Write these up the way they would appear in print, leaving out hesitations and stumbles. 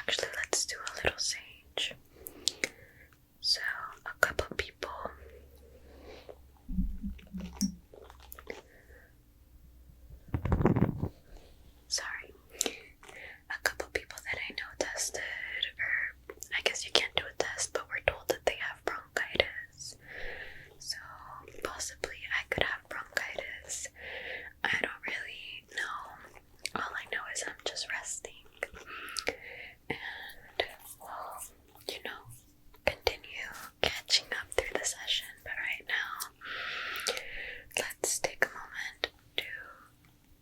actually, let's do a little sage. So, a couple people that I know tested, or I guess you can't do a test, but we're told that they have bronchitis. So possibly I could have bronchitis. I don't really know. All I know is I'm just resting. And we'll, continue catching up through the session. But right now, let's take a moment to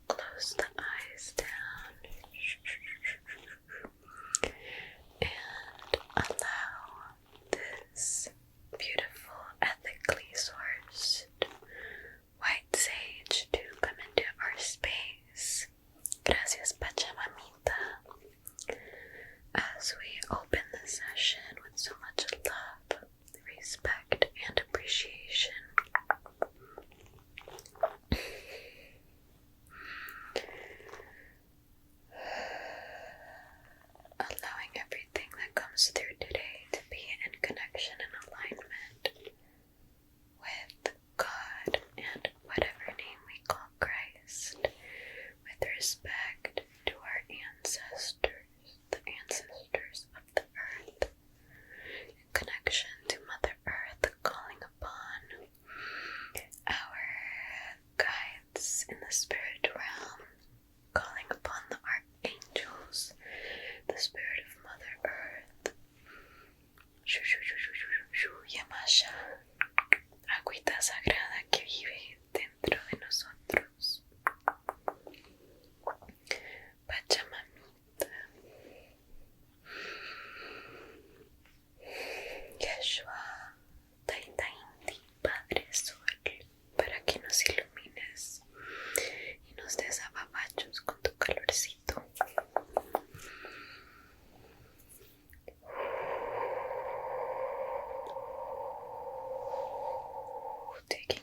close the eyes down and allow this beautiful, ethically sourced white sage to come into our space. Gracias, Pachamamita. As we open the session with so much love, respect, and appreciation. Allowing everything that comes through today to be in connection and alignment with God and whatever name we call Christ, with respect to our ancestors, the ancestors of the earth, in connection to Mother Earth, calling upon our guides in the spirit realm, calling upon the archangels, the spirit of Mother Earth. Yamasha, agüita sagrada que vive dentro de nosotros. Pachamamita, Yeshua, Taita Inti, Padre Sol, para que nos ilumines y nos des apapachos con tu calorcito. Taking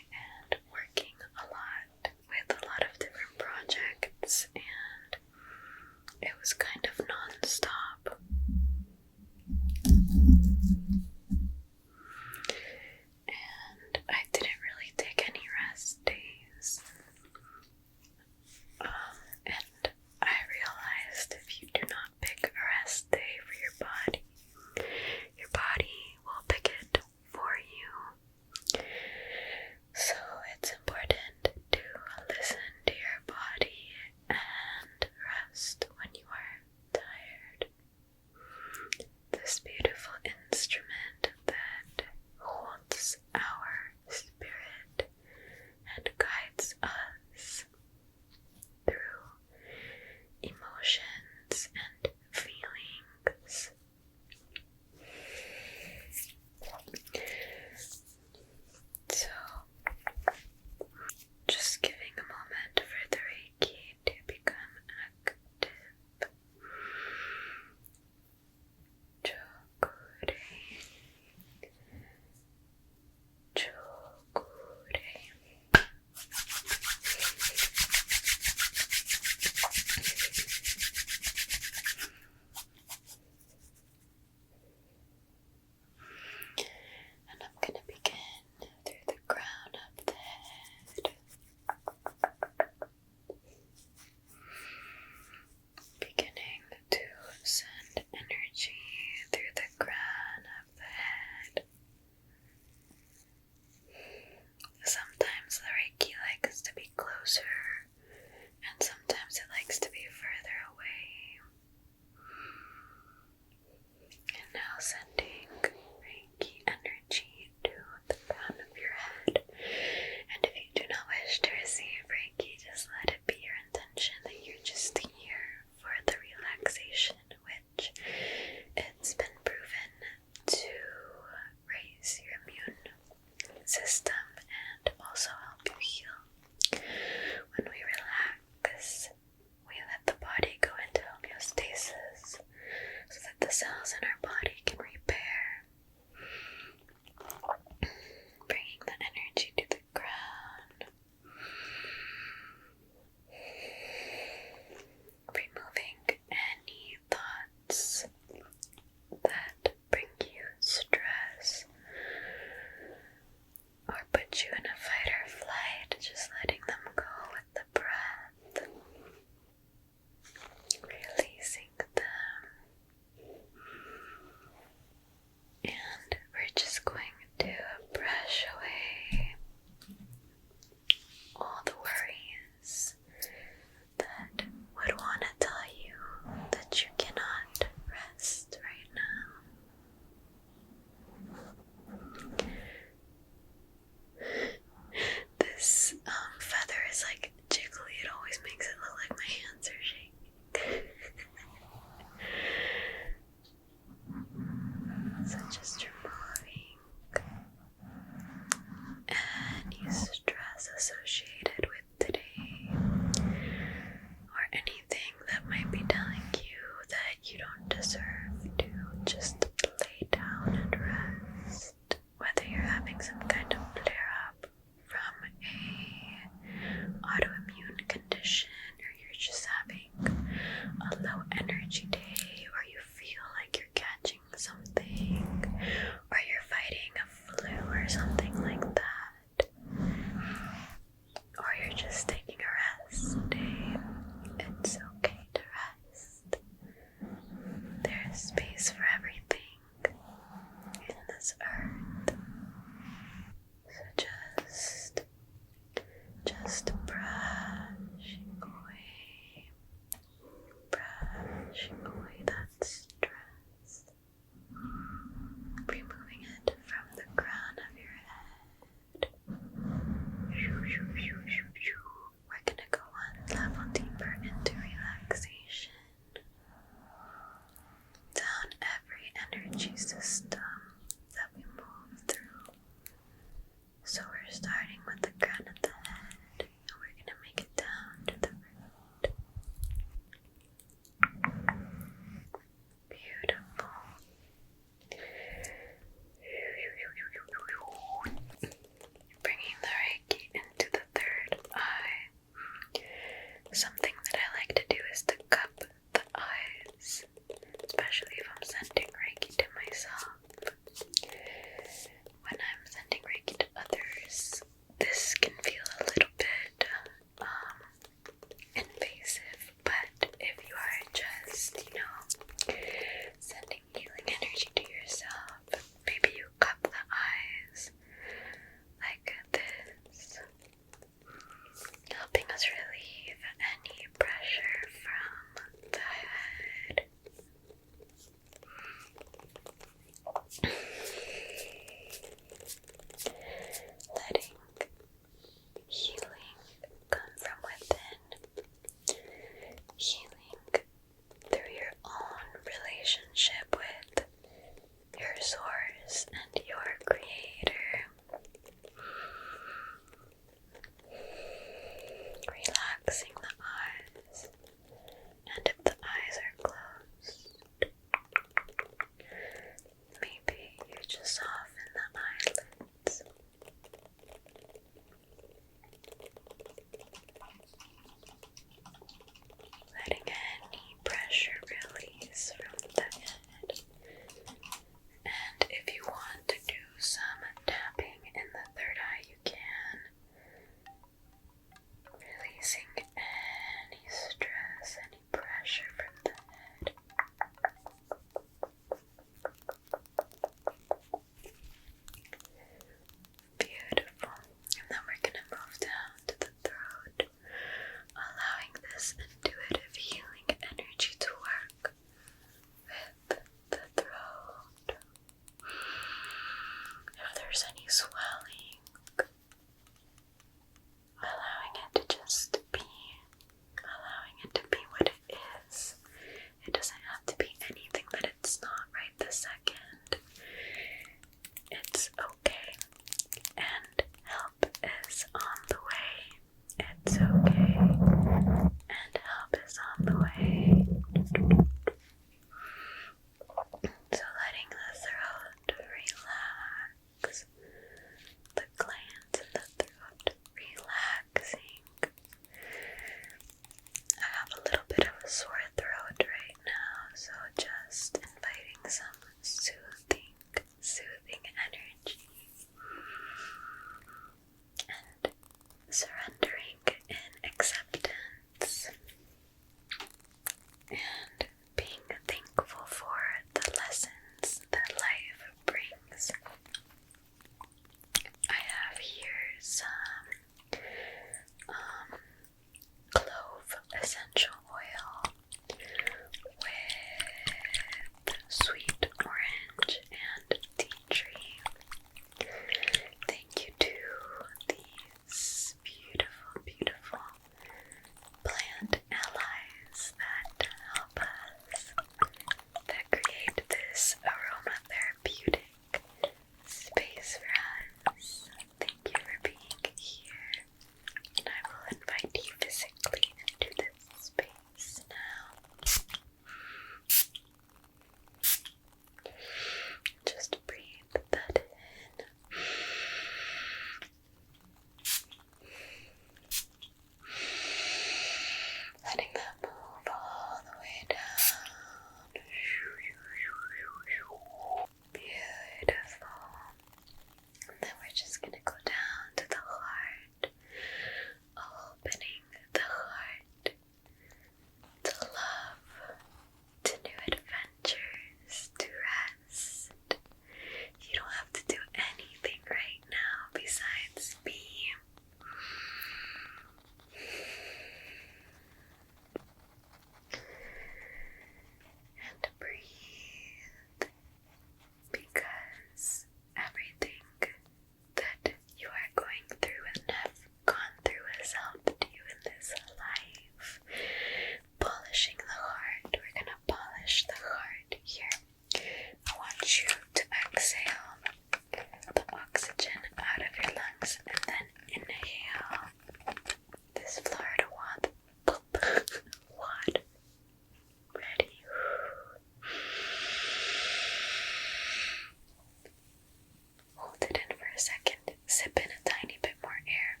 Sip in a tiny bit more air.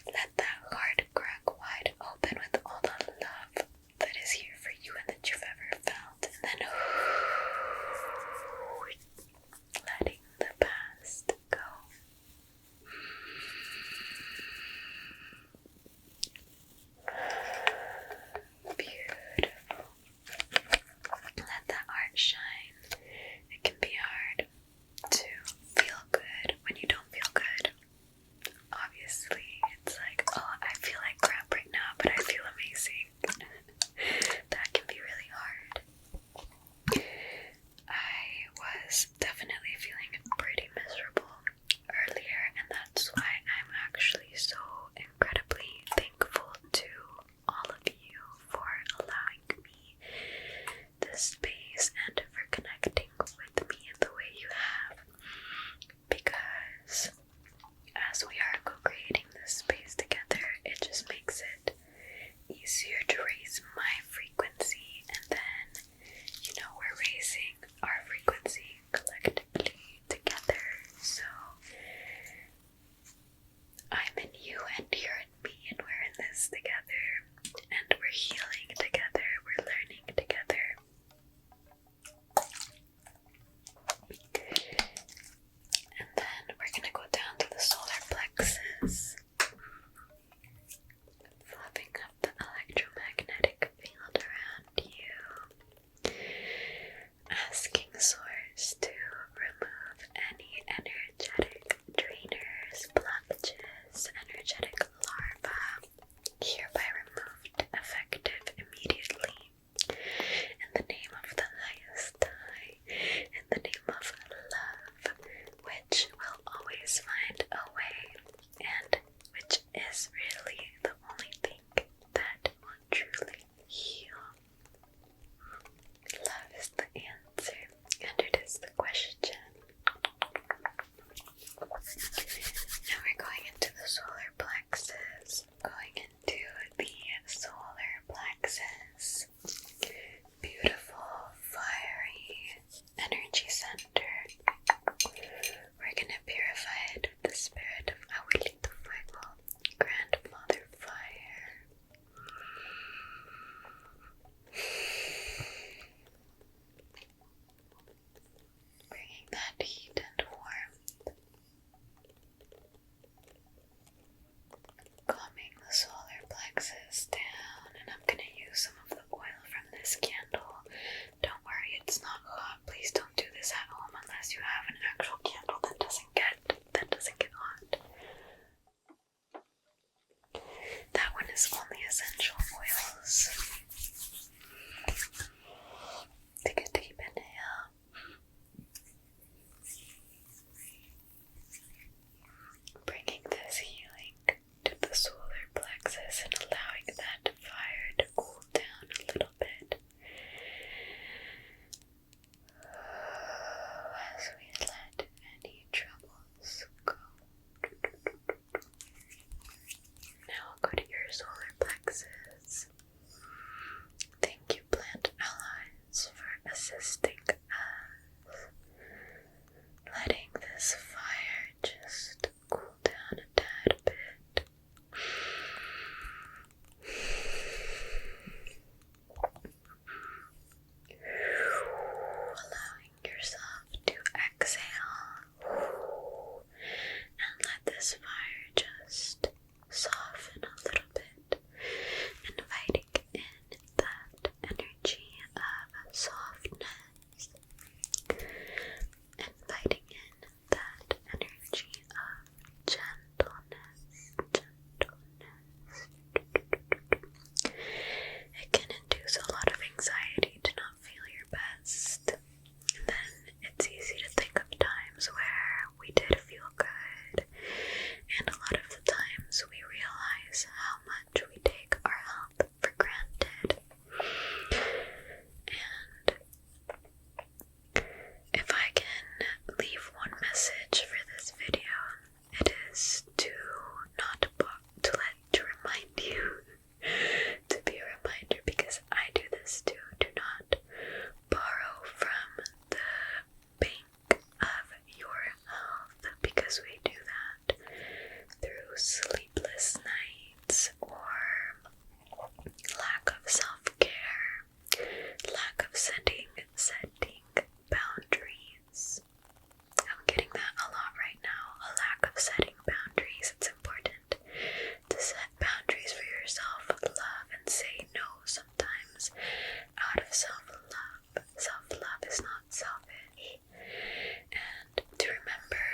Let that heart crack wide open with all the love that is here for you and that you've ever felt. And then letting the past go. Beautiful. Let that heart shine. It can be hard to feel good when you don't feel good. Obviously, it's like, oh, I feel like crap right now, but I feel amazing. That can be really hard. I was definitely feeling pretty miserable earlier, and that's why I'm actually so incredibly thankful to all of you for allowing me this space and for connecting with me in the way you have, because as we are co-creating this space together, it just makes it easier to raise my frequency, and then, you know, we're raising our frequency collectively together. So I'm in you and you're in me, and we're in this together, and we're healing together, we're learning together. And then we're gonna go down to the solar plexus, fluffing up the electromagnetic field around you, asking Source to remove any energetic drainers, blockages, energetic larvae, hereby removed, effective immediately. In the name of the highest high, in the name of love, which will always find a way, and which is really the only thing that will truly heal. Love is the answer, and it is the question. Now we're going into the solar plexus. Going into the solar plexus. Beautiful, fiery energy center. We're gonna purify it with the spirit of Abuelito Fuego, Grandmother Fire. Bringing that heat and warmth sleepless nights or lack of self-care, lack of setting boundaries. I'm getting that a lot right now, a lack of setting boundaries. It's important to set boundaries for yourself, love, and say no sometimes out of self-love. Self-love is not selfish. And to remember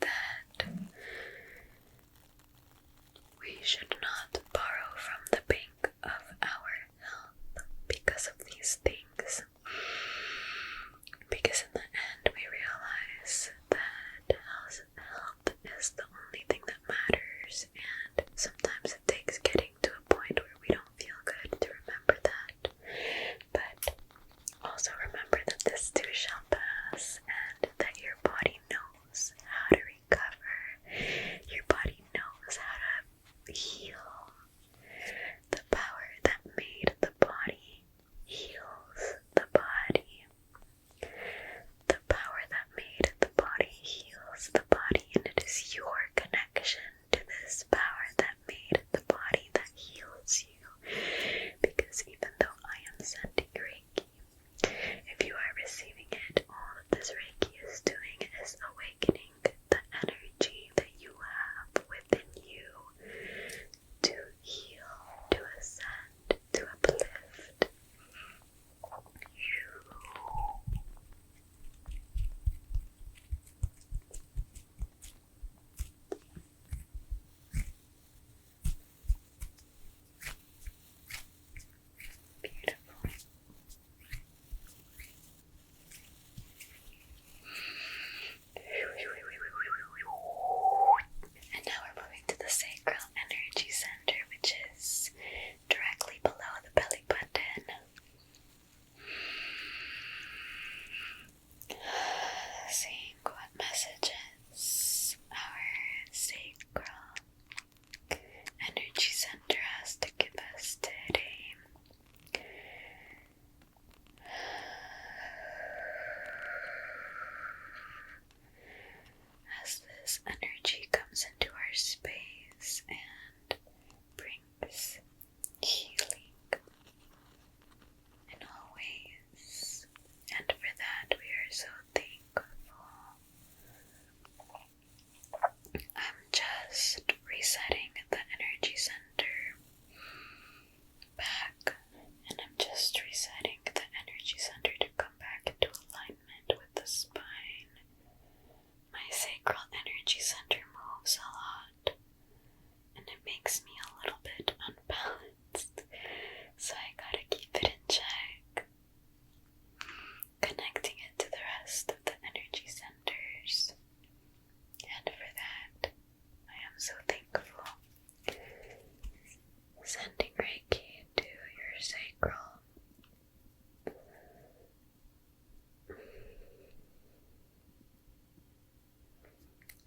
that we should not borrow from the bank of our health because of these things. Because in the end we realize that health is the only thing that matters, and sometimes it takes getting to a point where we don't feel good to remember that. But also remember that this too shall pass, and that your body knows how to recover. Your body knows how to heal. The power that made the body heals the body. The power that made the body heals the body, and it is your connection to this power that made the body that heals you. Because even though I am sending Reiki, if you are receiving it, all that this Reiki is doing is awakening the energy that you have within you to heal, to ascend, to uplift. Beautiful. And now we're moving to the sacral energy center, which is directly below the belly button. Seeing what messages our sacral energy center has to give us today. As this energy comes into our space and brings healing in all ways, and for that we are so thankful. I'm just resetting the energy center back, and I'm just resetting the energy center to come back into alignment with the spine. My sacral energy center moves a lot, and it makes me a little bit unbalanced, so I gotta keep it in check, connecting it to the rest of the energy centers. And for that, I am so thankful. Sending Reiki to your sacral.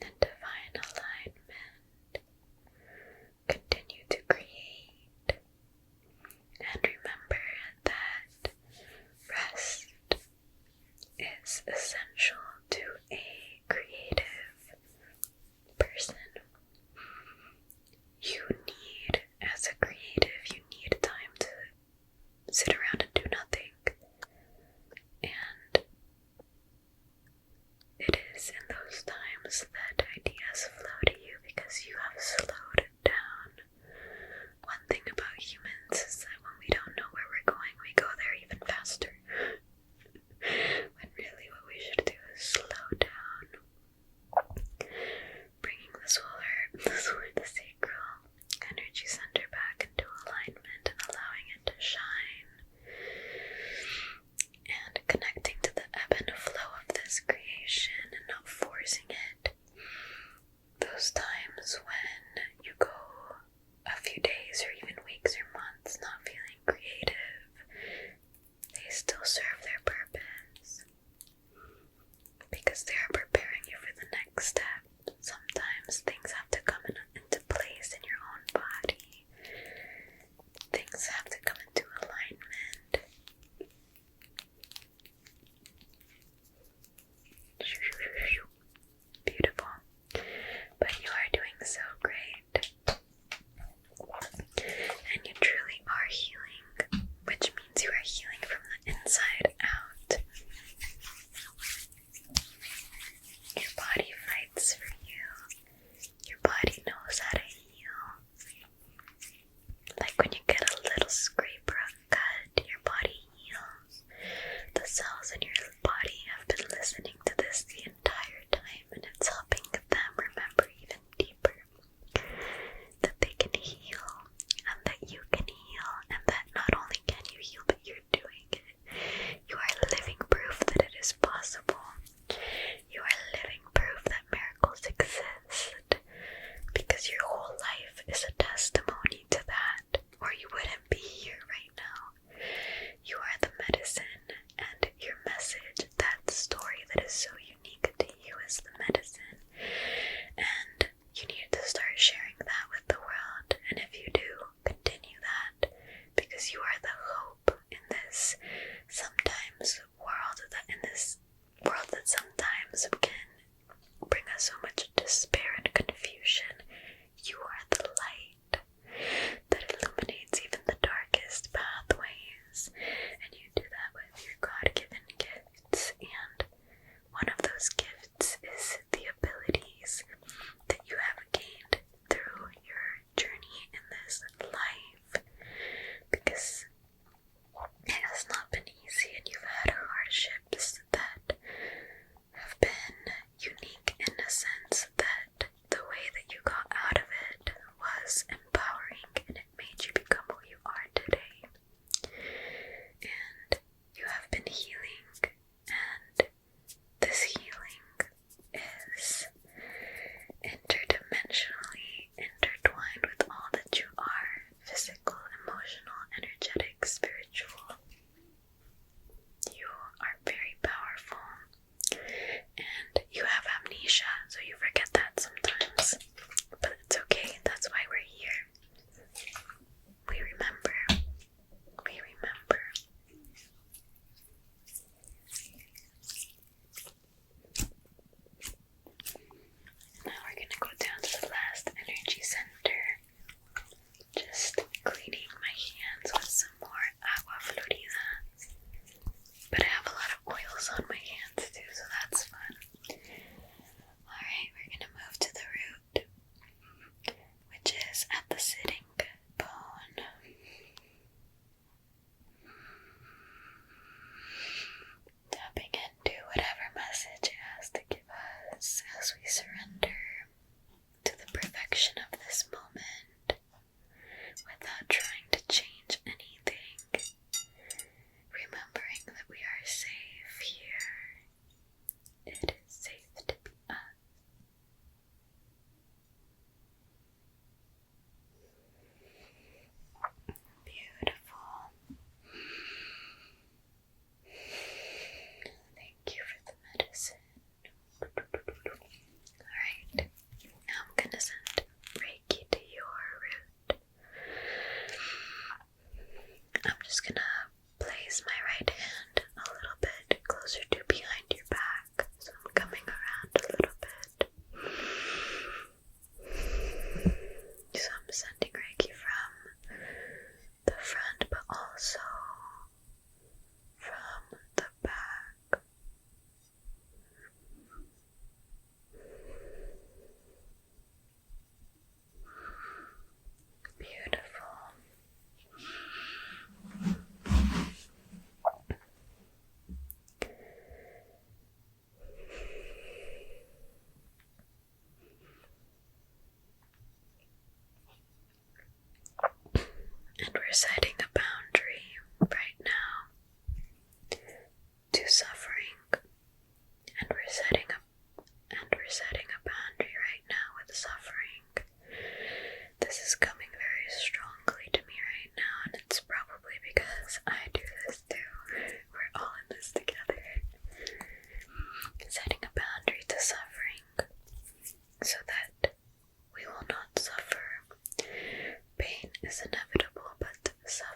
And divine alignment. Continue to create. And remember that rest is essential to a creative person. You need, as a creative, you need time to sit around and do nothing. And it is in those times that ideas flow to you because you have slowed down. One thing about humans is that when we don't know where we're going, we go there even faster. When really what we should do is slow down. Bringing the sacral energy center back into alignment and allowing it to shine. And connecting to the ebb and flow of this creation and not forcing it. Those times when you go a few days or even weeks or months not feeling creative, they still serve their purpose because they are preparing you for the next step. Sometimes things have to come into place in your own body. Things have to come into alignment. Beautiful. But you are doing so despair and confusion. You are the light that illuminates even the darkest pathways, and you do that with your God-given gifts, and one of those gifts is the abilities that you have gained through your journey in this life, because it has not been easy and you've had hardships that have been unique in a sense that the way that you got out of it was empowering and it made you become who you are today. And you have been healing, and this healing is interdimensionally intertwined with all that you are: physical, emotional, energetic, spiritual. You are very powerful, and you have amnesia, so you forget that sometimes, but it's okay. That's why we're here. We remember. We remember. Now we're gonna go down to the last energy center. Just cleaning my hands with some more agua florida. But I have a lot of oils on my hands too, so that's fun. Alright, we're gonna move to the root, which is at the sitting bone. Tapping into whatever message it has to give us as we surrender to the perfection of this moment without trying to change anything. Remembering that we are safe here. It is safe to be us. Beautiful. Thank you for the medicine. Alright, now I'm gonna send Reiki to your root. I'm just gonna place my right hand a little bit closer to behind your back, so I'm coming around a little bit. So I'm sending Reiki from the front, but also from the back. Beautiful. And we're setting a boundary right now to suffering. And we're setting a boundary right now with suffering. This is coming very strongly to me right now, and it's probably because I do this too. We're all in this together. Setting a boundary to suffering so that we will not suffer. Pain is inevitable, but suffering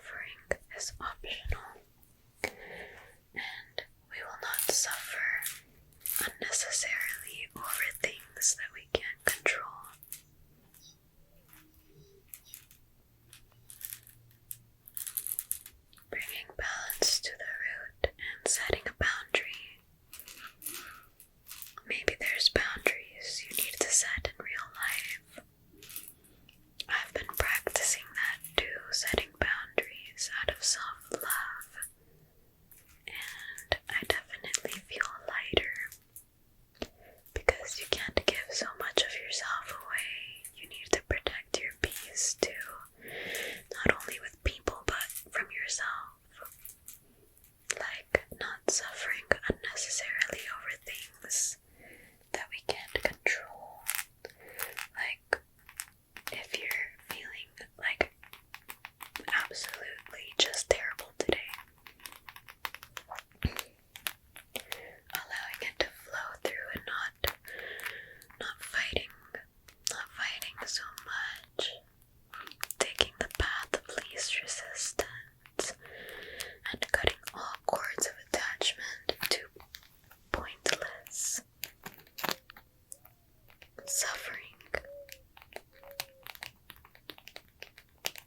suffering.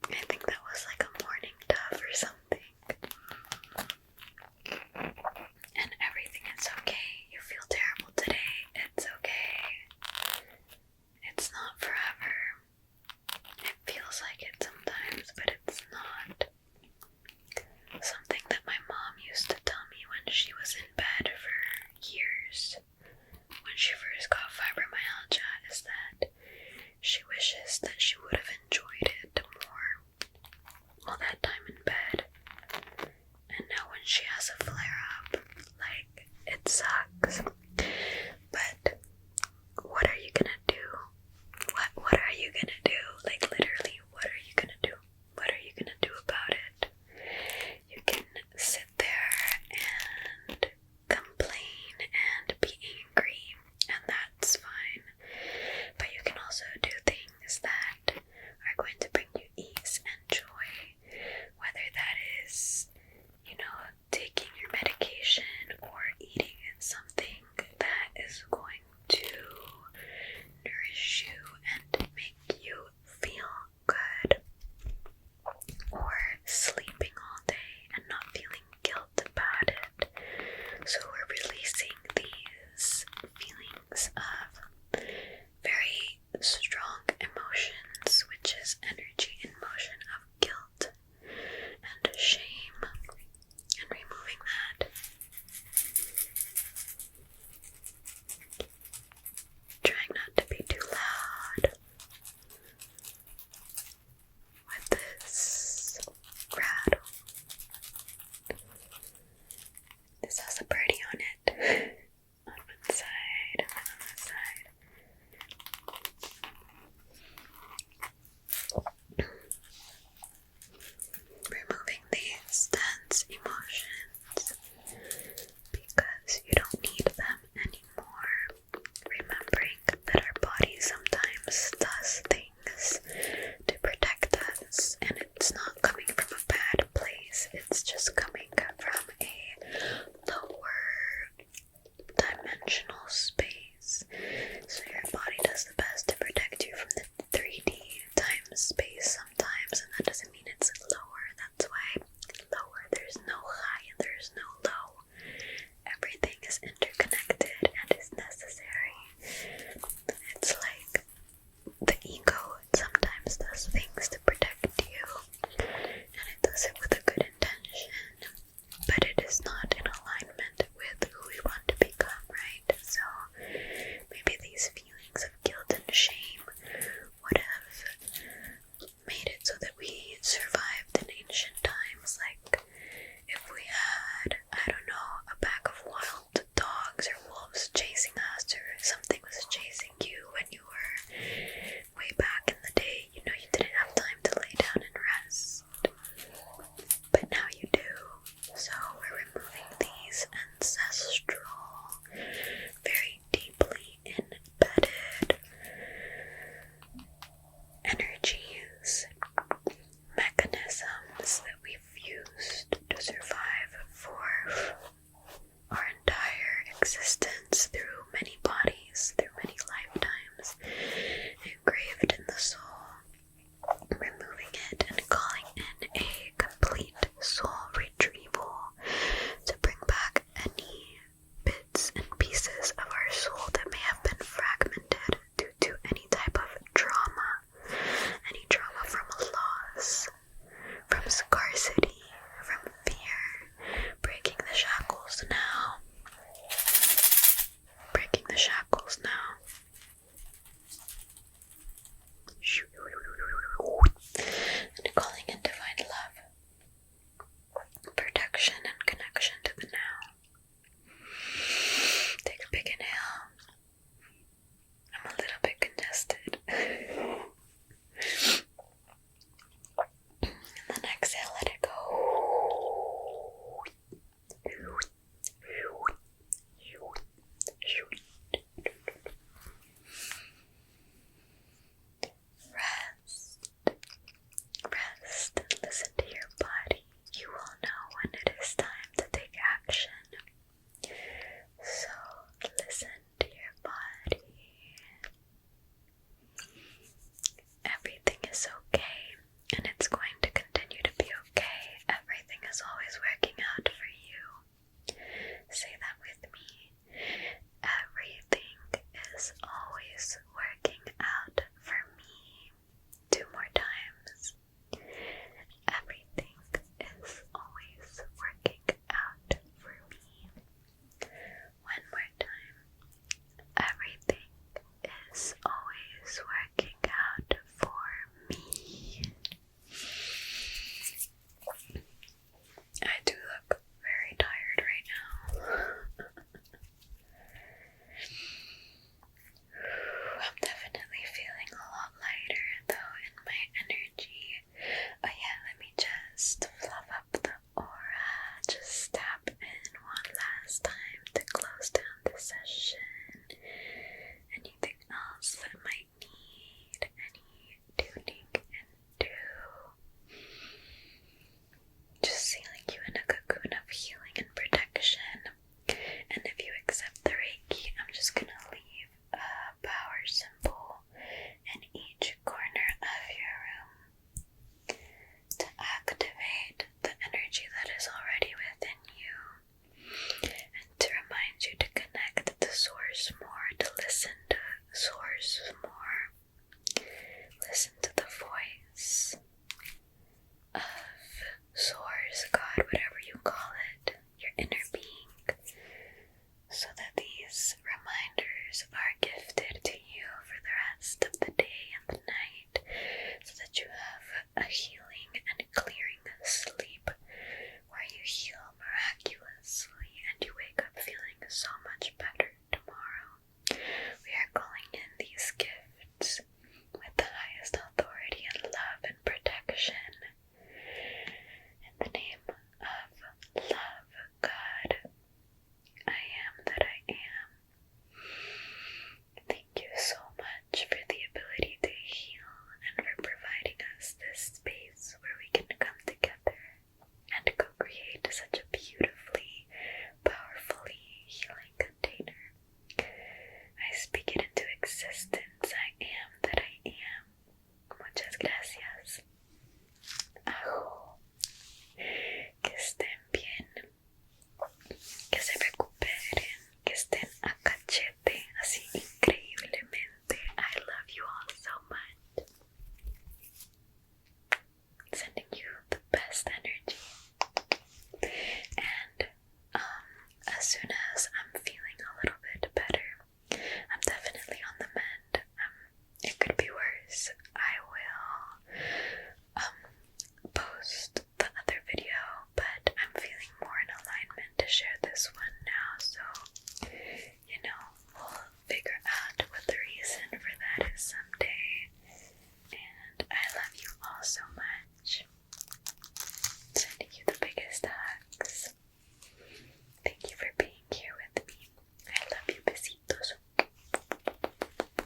I think that was like a morning dove or something. And everything is okay. You feel terrible today. It's okay. It's not forever. It feels like it sometimes, but it's not. Something that my mom used to tell me when she was in bed for years, when she first got fibromyalgia, is that she wishes that she would have enjoyed it more all that time in bed. And now when she has a flare-up, like, it sucks. But what are you gonna do? What are you gonna